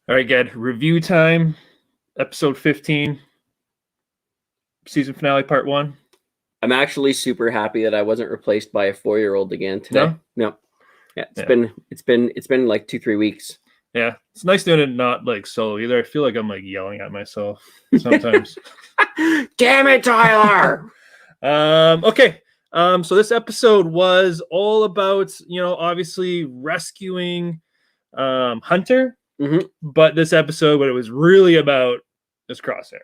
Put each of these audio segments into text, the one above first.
All right, good. Review time, episode 15, season finale, part 1. I'm actually super happy that I wasn't replaced by a 4-year-old again today. No. Yeah, it's been like 2-3 weeks. Yeah, it's nice doing it not like solo either. I feel like I'm like yelling at myself sometimes. Damn it, Tyler! Okay. So this episode was all about, obviously rescuing Hunter. Mm-hmm. But this episode, what it was really about is Crosshair.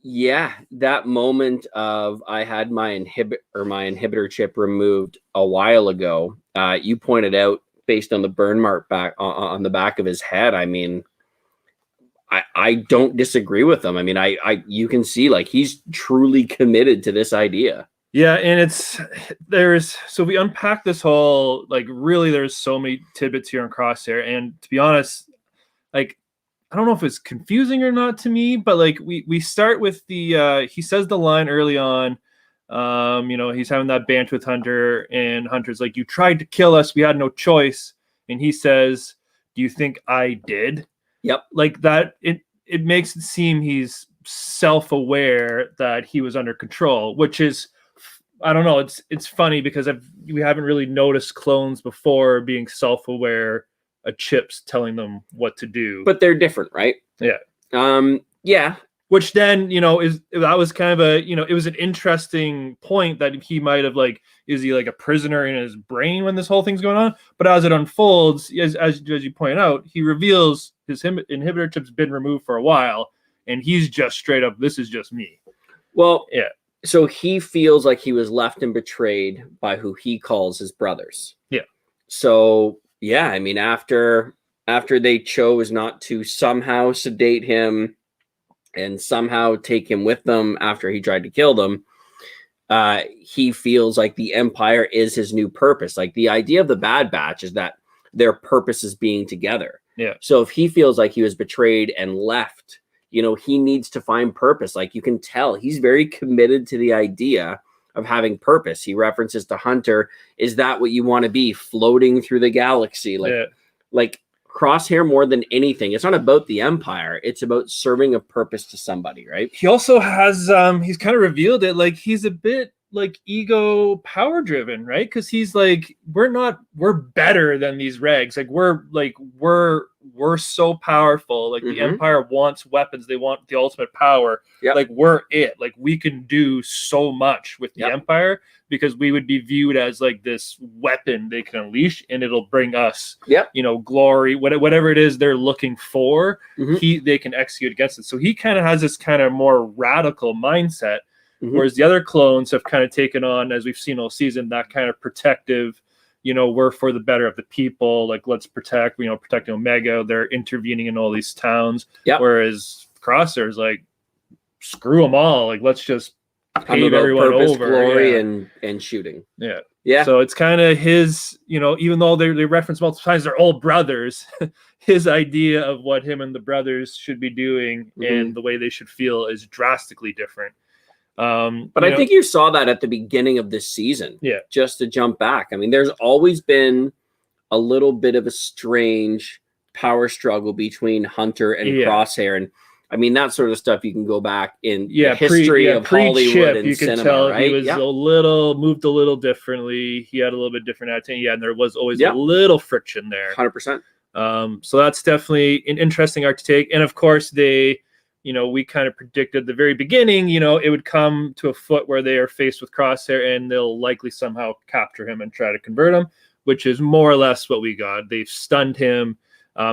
Yeah, that moment of I had my inhibitor chip removed a while ago. You pointed out based on the burn mark back on the back of his head. I mean, I don't disagree with him. I mean, you can see like he's truly committed to this idea. Yeah, and so we unpack this whole, like, really there's so many tidbits here on Crosshair, and to be honest, like, I don't know if it's confusing or not to me, but like we start with the he says the line early on, he's having that banter with Hunter, and Hunter's like, "You tried to kill us, we had no choice," and he says, "Do you think I did?" Yep. Like that, it makes it seem he's self-aware that he was under control, which is, I don't know, it's funny because we haven't really noticed clones before being self-aware. Chips telling them what to do, but they're different, right? Yeah. Yeah. Which then, that was kind of it was an interesting point that he might have, like, is he like a prisoner in his brain when this whole thing's going on? But as it unfolds, as you point out, he reveals his inhibitor chip's been removed for a while, and he's just straight up, this is just me. Well, yeah. So he feels like he was left and betrayed by who he calls his brothers. Yeah. So yeah, I mean, after they chose not to somehow sedate him and somehow take him with them after he tried to kill them, he feels like the Empire is his new purpose. Like, the idea of the Bad Batch is that their purpose is being together. Yeah. So if he feels like he was betrayed and left, he needs to find purpose. Like, you can tell he's very committed to the idea of having purpose. He references to Hunter, is that what you want to be, floating through the galaxy? Like Crosshair, more than anything, it's not about the Empire, it's about serving a purpose to somebody, right? He also has he's kind of revealed it, like he's a bit like ego power driven, right? Because he's like, we're better than these regs, we're so powerful, like the Empire wants weapons, they want the ultimate power. Yep. Like, we're it, like we can do so much with the Empire, because we would be viewed as like this weapon they can unleash, and it'll bring us glory, whatever it is they're looking for. They can execute against it. So he kind of has this kind of more radical mindset. Whereas the other clones have kind of taken on, as we've seen all season, that kind of protective, we're for the better of the people. Like, let's protecting Omega. They're intervening in all these towns. Yep. Whereas Crosshair's like, screw them all. Like, let's just pave everyone purpose, over. Glory, and shooting. Yeah. Yeah. So it's kind of his, even though they reference multiple times, they're all brothers, his idea of what him and the brothers should be doing and the way they should feel is drastically different. But I think you saw that at the beginning of this season. Yeah. Just to jump back, I mean, there's always been a little bit of a strange power struggle between Hunter and Crosshair, and I mean, that sort of stuff you can go back in the history of Hollywood and you cinema, can tell, right? He was moved a little differently. He had a little bit different attitude. Yeah, and there was always a little friction there. 100%. So that's definitely an interesting arc to take. And of course, we kind of predicted the very beginning, it would come to a foot where they are faced with Crosshair and they'll likely somehow capture him and try to convert him, which is more or less what we got. They've stunned him.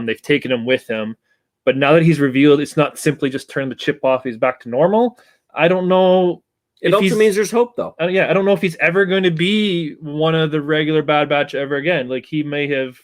They've taken him with him. But now that he's revealed, it's not simply just turn the chip off, he's back to normal. I don't know. It also means there's hope, though. I don't know if he's ever going to be one of the regular Bad Batch ever again. Like, he may have,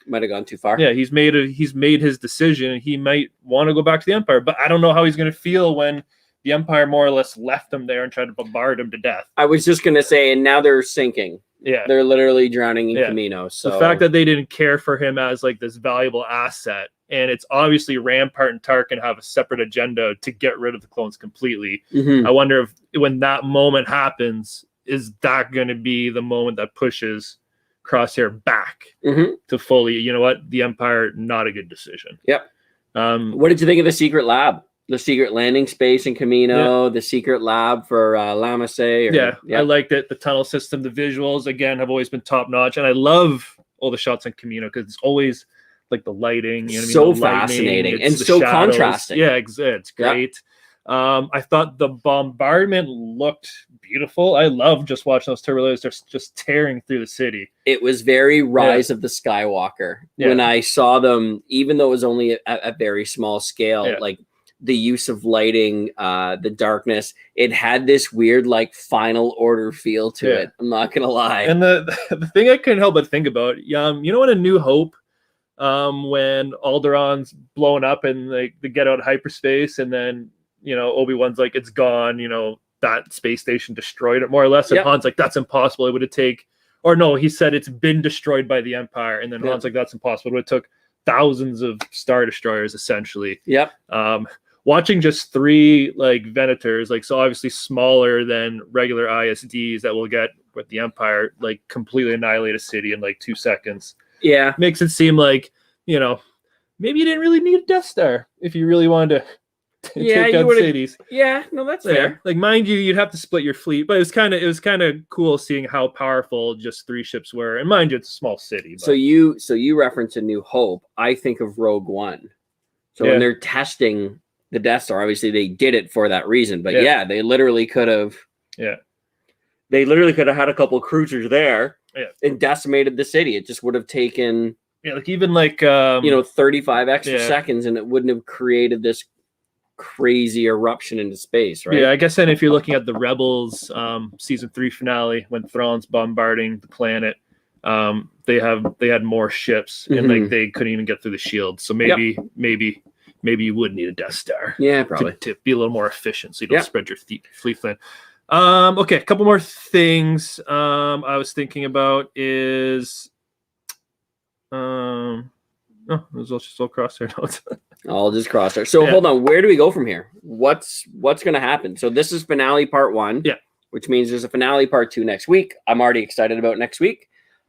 might have gone too far. Yeah, he's made his decision, and he might want to go back to the Empire, but I don't know how he's going to feel when the Empire more or less left him there and tried to bombard him to death. I was just going to say, and now they're sinking. Yeah. They're literally drowning in Camino. So the fact that they didn't care for him as like this valuable asset, and it's obviously Rampart and Tarkin have a separate agenda to get rid of the clones completely. I wonder if when that moment happens, is that going to be the moment that pushes Crosshair back to fully, the Empire, not a good decision. Yep. What did you think of the secret lab? The secret landing space in Camino, the secret lab for Lamasse. I liked it. The tunnel system, the visuals, again, have always been top notch. And I love all the shots on Camino because it's always like the lighting. You know what I mean? The fascinating and so shadows. Contrasting. Yeah, it's great. I thought the bombardment looked beautiful. I love just watching those turbolators just tearing through the city. It was very Rise of the Skywalker. When I saw them, even though it was only at a very small scale, like the use of lighting, the darkness, it had this weird like Final Order feel to it. I'm not gonna lie. And the thing I couldn't help but think about, you know, in A New Hope, when Alderaan's blown up and they get out of hyperspace, and then you know Obi-Wan's like, it's gone, you know, that space station destroyed it more or less, and Han's like, that's impossible. It would have taken, or no, he said it's been destroyed by the Empire, and then Han's like, that's impossible. It would have took thousands of Star Destroyers essentially. Watching just 3 like Venators, like, so obviously smaller than regular ISDs that will get with the Empire, like completely annihilate a city in like 2 seconds. Makes it seem like, you know, maybe you didn't really need a Death Star if you really wanted to take out cities. No, that's fair. Like, mind you, you'd have to split your fleet, but it was kind of cool seeing how powerful just 3 ships were. And mind you, it's a small city. But. So you reference A New Hope. I think of Rogue One. So when they're testing the Death Star, obviously they did it for that reason. But they literally could have. They literally could have had a couple cruisers there and decimated the city. It just would have taken like even like 35 extra seconds, and it wouldn't have created this crazy eruption into space, right? I guess then if you're looking at the Rebels season 3 finale, when Thrawn's bombarding the planet, they had more ships, and like they couldn't even get through the shield. So maybe you would need a Death Star. Probably to be a little more efficient, so you don't spread your fleet thin. Okay, a couple more things I was thinking about is it was just all Crosshair notes. All just Crosshair. So hold on, where do we go from here? What's going to happen? So this is finale part 1, which means there's a finale part 2 next week. I'm already excited about next week.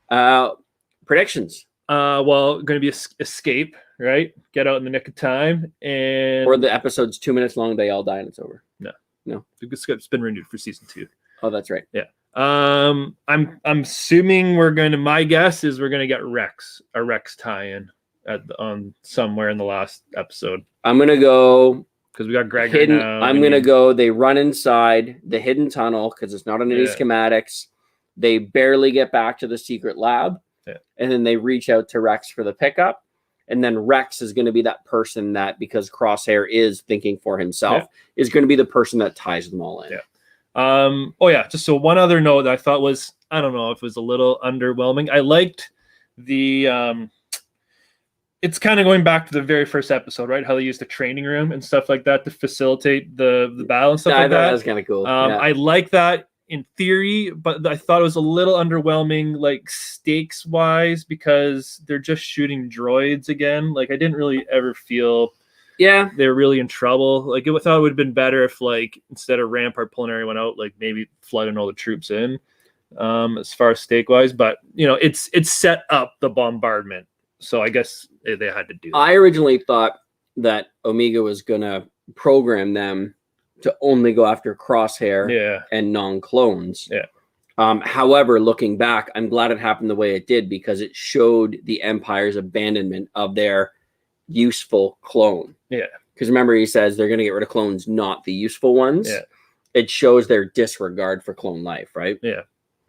Predictions. Well, going to be escape, right? Get out in the nick of time, and or the episode's 2 minutes long. They all die and it's over. No, it's been renewed for season 2. Oh, that's right. I'm assuming my guess is we're gonna get a Rex tie-in on somewhere in the last episode. I'm gonna go because we got Gregor now. I'm gonna go. They run inside the hidden tunnel because it's not on any schematics. They barely get back to the secret lab, and then they reach out to Rex for the pickup. And then Rex is going to be that person that, because Crosshair is thinking for himself, is going to be the person that ties them all in. Just so one other note that I thought was, I don't know if it was a little underwhelming. I liked the it's kind of going back to the very first episode, right? How they used the training room and stuff like that to facilitate the battle and stuff like that. That was kind of cool. I like that in theory, but I thought it was a little underwhelming, like stakes wise, because they're just shooting droids again. Like I didn't really ever feel they're really in trouble. Like I thought it would have been better if, like, instead of Rampart pulling everyone out, like maybe flooding all the troops in, as far as stake wise. But you know, it's set up the bombardment, so I guess they had to do that. I originally thought that Omega was gonna program them to only go after Crosshair and non-clones. However, looking back, I'm glad it happened the way it did, because it showed the Empire's abandonment of their useful clone. Because remember, he says they're going to get rid of clones, not the useful ones. It shows their disregard for clone life, right?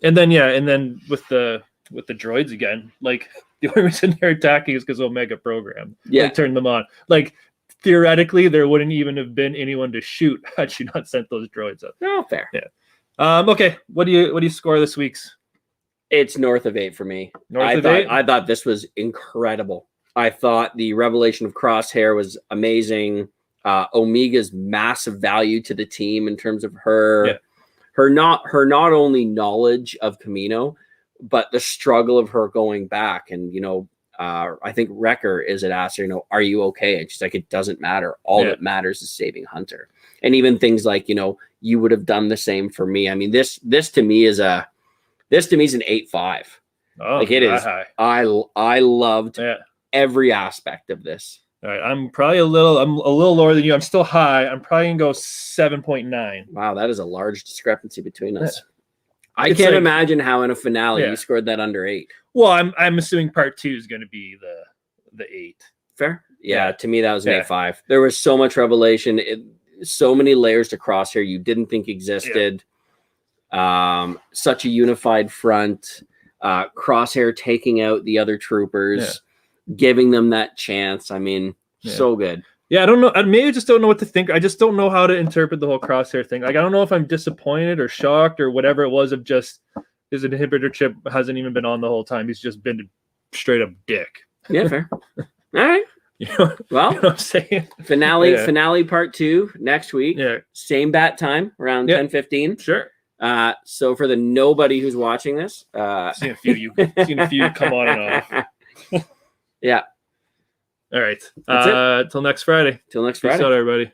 And then with the droids again, like the only reason they're attacking is because Omega programmed. Like, turned them on. Like, theoretically, there wouldn't even have been anyone to shoot had she not sent those droids up. No, fair. Okay. What do you score this week's? It's north of 8 for me. I thought this was incredible. I thought the revelation of Crosshair was amazing. Omega's massive value to the team in terms of her not only knowledge of Camino, but the struggle of her going back. And I think Wrecker is at asked her, are you okay? And she's like, it doesn't matter. All that matters is saving Hunter. And even things like, you would have done the same for me. I mean, this to me is an 8.5. Oh, like it is. high. I loved every aspect of this. All right, I'm a little lower than you. I'm still high. I'm probably gonna go 7.9. Wow, that is a large discrepancy between us. I It's can't like- imagine how in a finale Yeah. you scored that under 8. Well, I'm assuming part 2 is gonna be the 8. Fair? Yeah, Yeah. to me that was an Yeah. 8.5. There was so much revelation, so many layers to Crosshair you didn't think existed. Such a unified front. Crosshair taking out the other troopers, giving them that chance. I mean, so good. Yeah, I don't know. I maybe just don't know what to think. I just don't know how to interpret the whole Crosshair thing. Like, I don't know if I'm disappointed or shocked or whatever it was of just his inhibitor chip hasn't even been on the whole time. He's just been a straight up dick. Yeah, fair. All right. Well, you know what I'm saying? Finale part 2 next week. Yeah. Same bat time around 10:15. Sure. So for the nobody who's watching this, seen a few come on and off. Yeah. All right. That's it. Till next Friday. Till next Peace Friday. out, everybody.